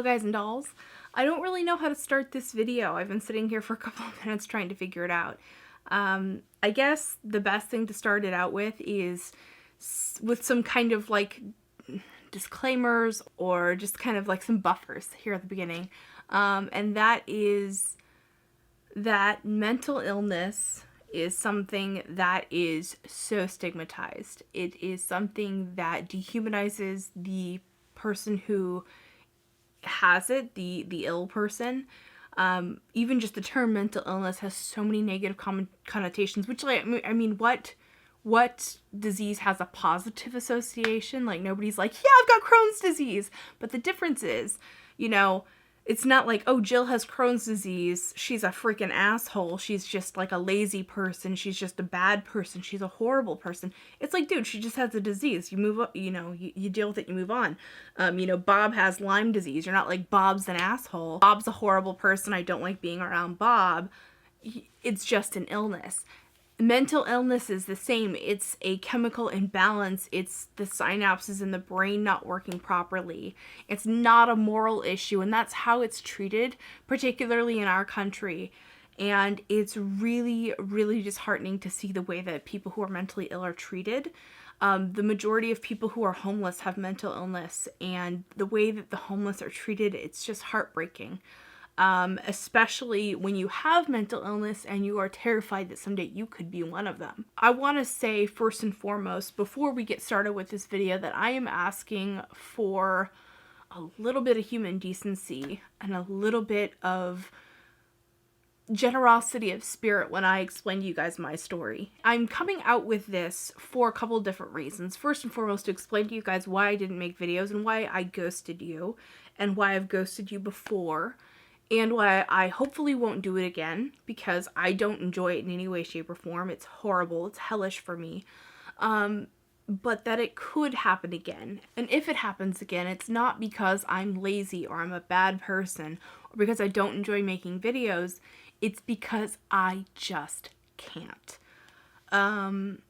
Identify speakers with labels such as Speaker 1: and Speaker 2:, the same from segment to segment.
Speaker 1: Hello guys and dolls. I don't really know how to start this video. I've been sitting here for a couple of minutes trying to figure it out. I guess the best thing to start it out with is with some kind of like disclaimers or just kind of like some buffers here at the beginning. And that is that mental illness is something that is so stigmatized. It is something that dehumanizes the person who has it, the ill person. Even just the term mental illness has so many negative connotations, which, like, I mean, what disease has a positive association? Like, nobody's like, yeah, I've got Crohn's disease. But the difference is, you know, it's not like, oh, Jill has Crohn's disease, she's a freaking asshole, she's just like a lazy person, she's just a bad person, she's a horrible person. It's like, dude, she just has a disease. You move up, you know, you deal with it, you move on. You know, Bob has Lyme disease. You're not like, Bob's an asshole, Bob's a horrible person, I don't like being around Bob. It's just an illness. Mental illness is the same. It's a chemical imbalance. It's the synapses in the brain not working properly. It's not a moral issue, and that's how it's treated, particularly in our country. And it's really, really disheartening to see the way that people who are mentally ill are treated. The majority of people who are homeless have mental illness, and the way that the homeless are treated, it's just heartbreaking. Especially when you have mental illness and you are terrified that someday you could be one of them. I want to say first and foremost, before we get started with this video, that I am asking for a little bit of human decency and a little bit of generosity of spirit when I explain to you guys my story. I'm coming out with this for a couple different reasons. First and foremost, to explain to you guys why I didn't make videos and why I ghosted you and why I've ghosted you before. And why I hopefully won't do it again, because I don't enjoy it in any way, shape, or form. It's horrible. It's hellish for me. But that it could happen again. And if it happens again, it's not because I'm lazy or I'm a bad person or because I don't enjoy making videos. It's because I just can't. And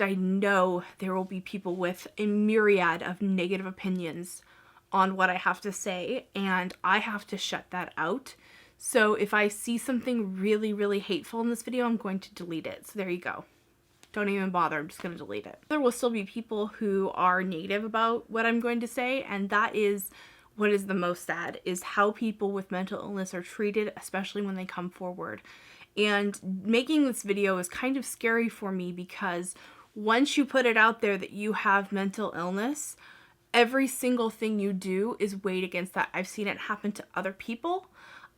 Speaker 1: I know there will be people with a myriad of negative opinions on what I have to say, and I have to shut that out. So if I see something really, really hateful in this video, I'm going to delete it. So there you go. Don't even bother. I'm just going to delete it. There will still be people who are negative about what I'm going to say, and that is what is the most sad, is how people with mental illness are treated, especially when they come forward. And making this video is kind of scary for me, because once you put it out there that you have mental illness, every single thing you do is weighed against that. I've seen it happen to other people.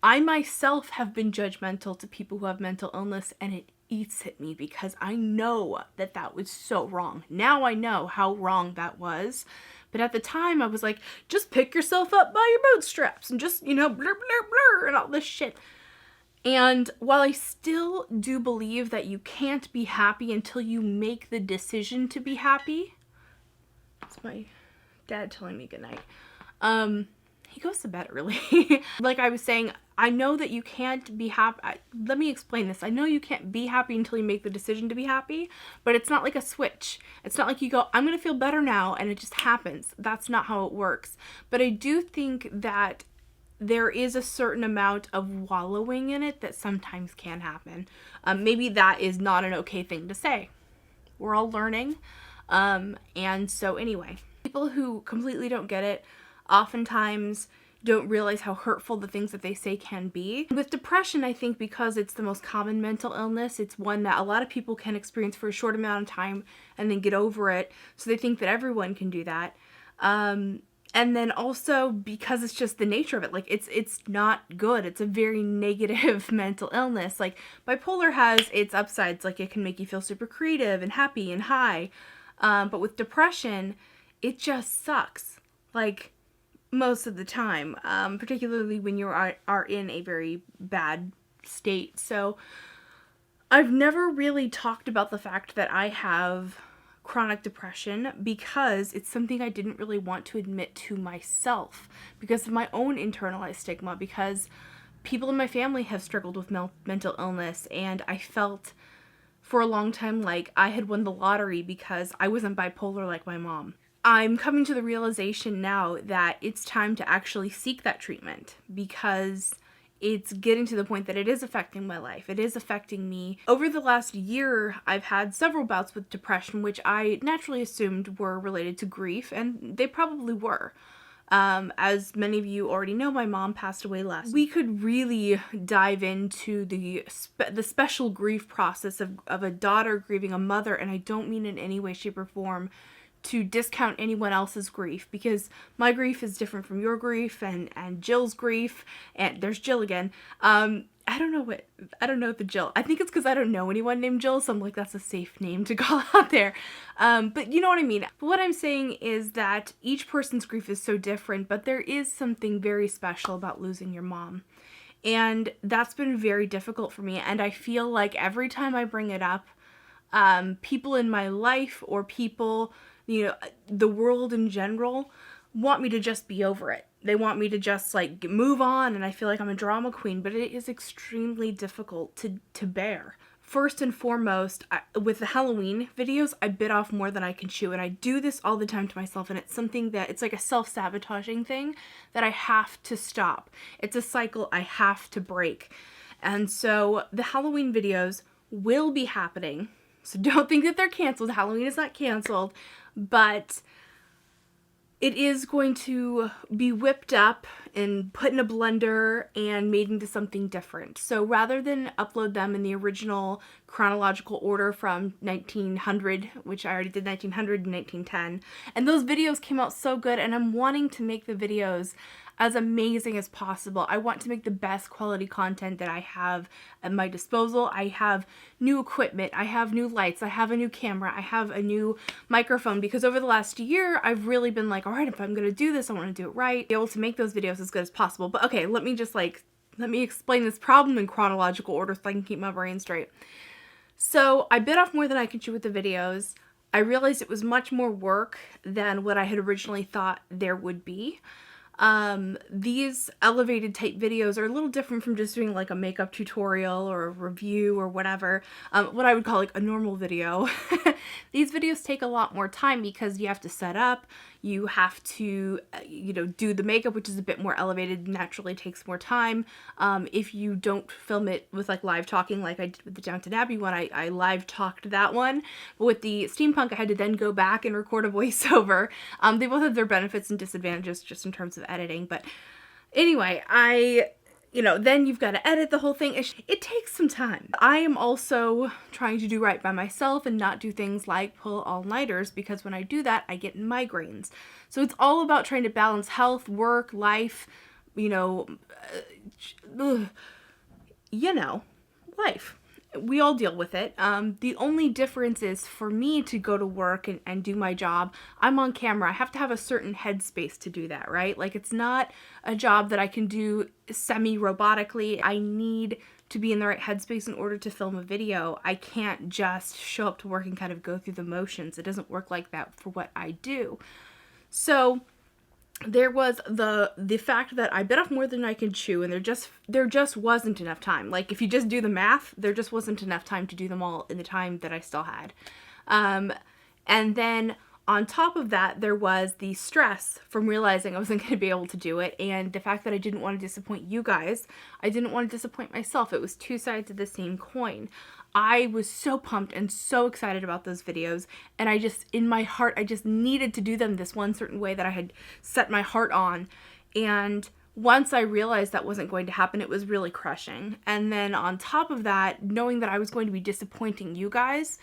Speaker 1: I myself have been judgmental to people who have mental illness, and it eats at me because I know that that was so wrong. Now I know how wrong that was. But at the time I was like, just pick yourself up by your bootstraps and just, you know, blur, blur, blur, and all this shit. And while I still do believe that you can't be happy until you make the decision to be happy, it's my dad telling me goodnight. He goes to bed early. Like I was saying, I know that you can't be happy. Let me explain this. I know you can't be happy until you make the decision to be happy, but it's not like a switch. It's not like you go, I'm going to feel better now, and it just happens. That's not how it works. But I do think that there is a certain amount of wallowing in it that sometimes can happen. Maybe that is not an okay thing to say. We're all learning. And so anyway, people who completely don't get it oftentimes don't realize how hurtful the things that they say can be. With depression, I think because it's the most common mental illness, it's one that a lot of people can experience for a short amount of time and then get over it. So they think that everyone can do that. And then also because it's just the nature of it, like it's not good. It's a very negative mental illness. Like bipolar has its upsides, like it can make you feel super creative and happy and high. But with depression, it just sucks. Like most of the time, particularly when you are in a very bad state. So I've never really talked about the fact that I have chronic depression because it's something I didn't really want to admit to myself because of my own internalized stigma, because people in my family have struggled with mental illness, and I felt for a long time like I had won the lottery because I wasn't bipolar like my mom. I'm coming to the realization now that it's time to actually seek that treatment, because it's getting to the point that it is affecting my life. It is affecting me. Over the last year, I've had several bouts with depression, which I naturally assumed were related to grief, and they probably were. As many of you already know, my mom passed away last week. We could really dive into the special grief process of a daughter grieving a mother, and I don't mean in any way, shape, or form to discount anyone else's grief, because my grief is different from your grief and Jill's grief, and there's Jill again. I don't know the Jill. I think it's because I don't know anyone named Jill, so I'm like, that's a safe name to call out there. But you know what I mean. But what I'm saying is that each person's grief is so different, but there is something very special about losing your mom. And that's been very difficult for me, and I feel like every time I bring it up, people in my life or people, you know, the world in general, want me to just be over it. They want me to just like move on, and I feel like I'm a drama queen, but it is extremely difficult to bear. First and foremost, with the Halloween videos, I bit off more than I can chew, and I do this all the time to myself, and it's something that, it's like a self-sabotaging thing that I have to stop. It's a cycle I have to break. And so the Halloween videos will be happening, so don't think that they're canceled. Halloween is not canceled, but it is going to be whipped up and put in a blender and made into something different. So rather than upload them in the original chronological order from 1900, which I already did 1900 and 1910, and those videos came out so good, and I'm wanting to make the videos as amazing as possible. I want to make the best quality content that I have at my disposal. I have new equipment, I have new lights, I have a new camera, I have a new microphone, because over the last year, I've really been like, all right, if I'm gonna do this, I wanna do it right, be able to make those videos as good as possible. But okay, let me explain this problem in chronological order so I can keep my brain straight. So I bit off more than I could chew with the videos. I realized it was much more work than what I had originally thought there would be. These elevated type videos are a little different from just doing like a makeup tutorial or a review or whatever, what I would call like a normal video. These videos take a lot more time because you have to set up, you have to, you know, do the makeup, which is a bit more elevated, naturally takes more time. If you don't film it with like live talking like I did with the Downton Abbey one, I live talked that one. But with the steampunk, I had to then go back and record a voiceover. They both have their benefits and disadvantages just in terms of editing. But anyway, then you've got to edit the whole thing. It takes some time. I am also trying to do right by myself and not do things like pull all-nighters, because when I do that, I get migraines. So it's all about trying to balance health, work, life, life. We all deal with it. The only difference is for me to go to work and do my job, I'm on camera. I have to have a certain headspace to do that, right? Like, it's not a job that I can do semi-robotically. I need to be in the right headspace in order to film a video. I can't just show up to work and kind of go through the motions. It doesn't work like that for what I do. So there was the fact that I bit off more than I could chew, and there just wasn't enough time. Like, if you just do the math, there just wasn't enough time to do them all in the time that I still had. And then on top of that, there was the stress from realizing I wasn't going to be able to do it, and the fact that I didn't want to disappoint you guys. I didn't want to disappoint myself. It was two sides of the same coin. I was so pumped and so excited about those videos, and in my heart, I just needed to do them this one certain way that I had set my heart on. And once I realized that wasn't going to happen, it was really crushing. And then on top of that, knowing that I was going to be disappointing you guys,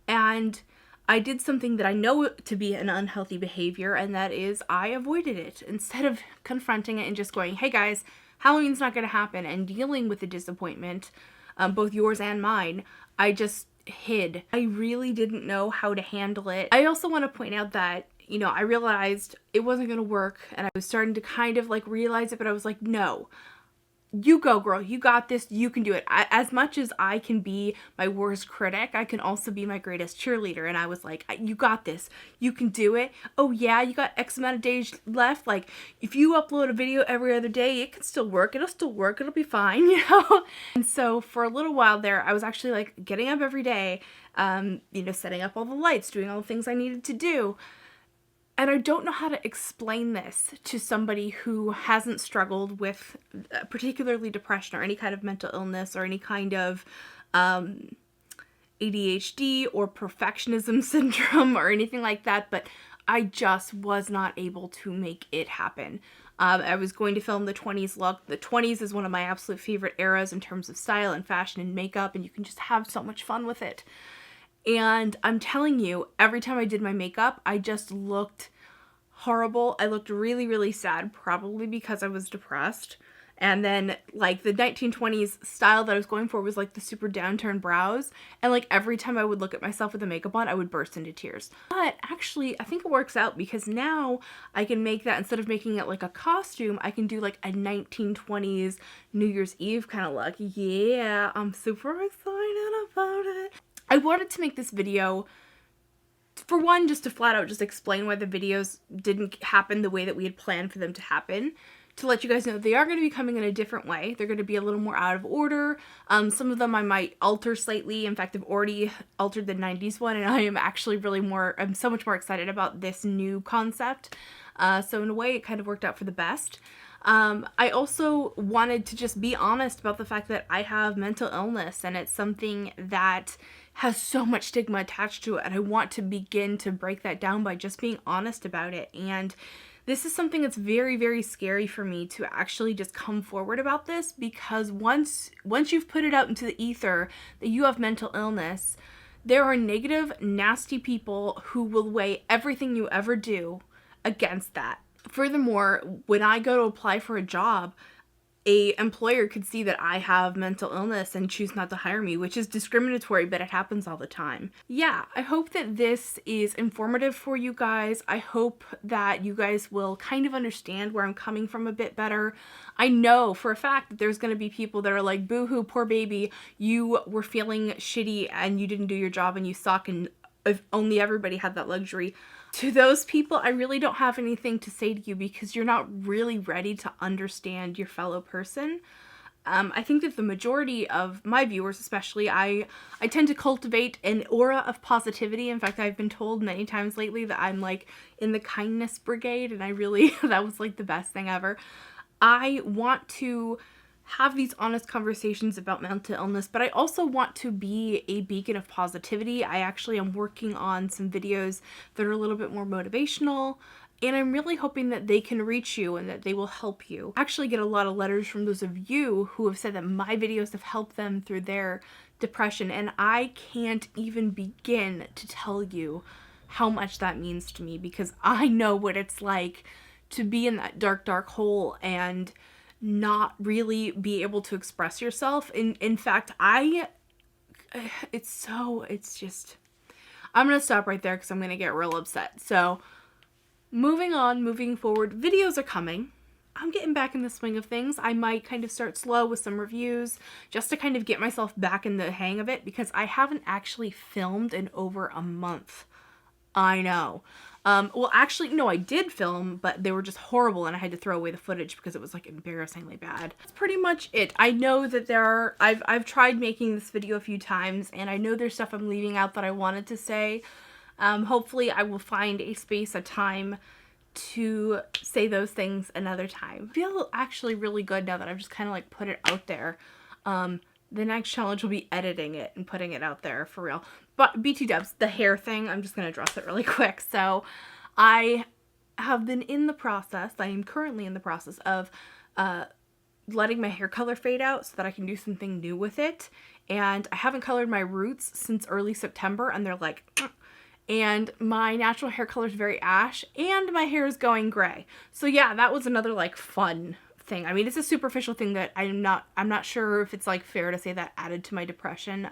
Speaker 1: and I did something that I know to be an unhealthy behavior, and that is I avoided it. Instead of confronting it and just going, hey guys, Halloween's not going to happen, and dealing with the disappointment, both yours and mine, I just hid. I really didn't know how to handle it. I also want to point out that, I realized it wasn't going to work, and I was starting to kind of like realize it, but I was like, no. You go, girl. You got this. You can do it. As much as I can be my worst critic, I can also be my greatest cheerleader. And I was like, you got this. You can do it. Oh yeah, you got X amount of days left. Like, if you upload a video every other day, it can still work. It'll still work. It'll be fine, And so for a little while there, I was actually like getting up every day, setting up all the lights, doing all the things I needed to do. And I don't know how to explain this to somebody who hasn't struggled with particularly depression or any kind of mental illness or any kind of ADHD or perfectionism syndrome or anything like that, but I just was not able to make it happen. I was going to film the 20s look. The 20s is one of my absolute favorite eras in terms of style and fashion and makeup, and you can just have so much fun with it. And I'm telling you, every time I did my makeup, I just looked horrible. I looked really, really sad, probably because I was depressed. And then, like, the 1920s style that I was going for was, like, the super downturned brows. And, like, every time I would look at myself with the makeup on, I would burst into tears. But, actually, I think it works out because now I can make that, instead of making it, like, a costume, I can do, like, a 1920s New Year's Eve kind of look. Yeah, I'm super excited about it. I wanted to make this video, for one, just to flat out just explain why the videos didn't happen the way that we had planned for them to happen. To let you guys know they are going to be coming in a different way. They're going to be a little more out of order. Some of them I might alter slightly. In fact, I've already altered the 90s one, and I am actually I'm so much more excited about this new concept. So in a way, it kind of worked out for the best. I also wanted to just be honest about the fact that I have mental illness, and it's something that has so much stigma attached to it, and I want to begin to break that down by just being honest about it. And this is something that's very, very scary for me to actually just come forward about this, because once you've put it out into the ether that you have mental illness, there are negative, nasty people who will weigh everything you ever do against that. Furthermore, when I go to apply for a job, a employer could see that I have mental illness and choose not to hire me, which is discriminatory, but it happens all the time. Yeah, I hope that this is informative for you guys. I hope that you guys will kind of understand where I'm coming from a bit better. I know for a fact that there's going to be people that are like, boo-hoo, poor baby, you were feeling shitty and you didn't do your job and you suck, and if only everybody had that luxury. To those people, I really don't have anything to say to you, because you're not really ready to understand your fellow person. I think that the majority of my viewers, especially, I tend to cultivate an aura of positivity. In fact, I've been told many times lately that I'm like in the kindness brigade, and I really, that was like the best thing ever. I want to have these honest conversations about mental illness, but I also want to be a beacon of positivity. I actually am working on some videos that are a little bit more motivational, and I'm really hoping that they can reach you and that they will help you. I actually get a lot of letters from those of you who have said that my videos have helped them through their depression, and I can't even begin to tell you how much that means to me, because I know what it's like to be in that dark, dark hole and not really be able to express yourself. In fact, I'm gonna stop right there because I'm gonna get real upset. So moving forward, videos are coming. I'm getting back in the swing of things. I might kind of start slow with some reviews just to kind of get myself back in the hang of it, because I haven't actually filmed in over a month. I know. Well, actually, no, I did film, but they were just horrible, and I had to throw away the footage because it was like embarrassingly bad. That's pretty much it. I know that I've tried making this video a few times, and I know there's stuff I'm leaving out that I wanted to say. Hopefully I will find a space, a time to say those things another time. I feel actually really good now that I've just kind of like put it out there. The next challenge will be editing it and putting it out there for real. But BT dubs, the hair thing, I'm just going to address it really quick. So I have been in the process, I am currently in the process of letting my hair color fade out so that I can do something new with it. And I haven't colored my roots since early September, and they're like, and my natural hair color is very ash, and my hair is going gray. So yeah, that was another like fun thing. I mean, it's a superficial thing that I'm not sure if it's like fair to say that added to my depression,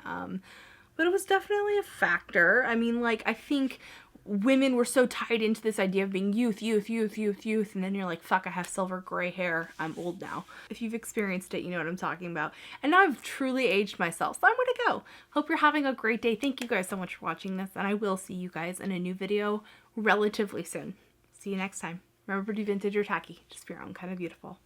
Speaker 1: but it was definitely a factor. I mean, like, I think women were so tied into this idea of being youth, and then you're like, fuck, I have silver gray hair, I'm old now. If you've experienced it, you know what I'm talking about. And now I've truly aged myself, so I'm gonna go. Hope you're having a great day. Thank you guys so much for watching this, and I will see you guys in a new video relatively soon. See you next time. Remember to do vintage or tacky, just be your own kind of beautiful.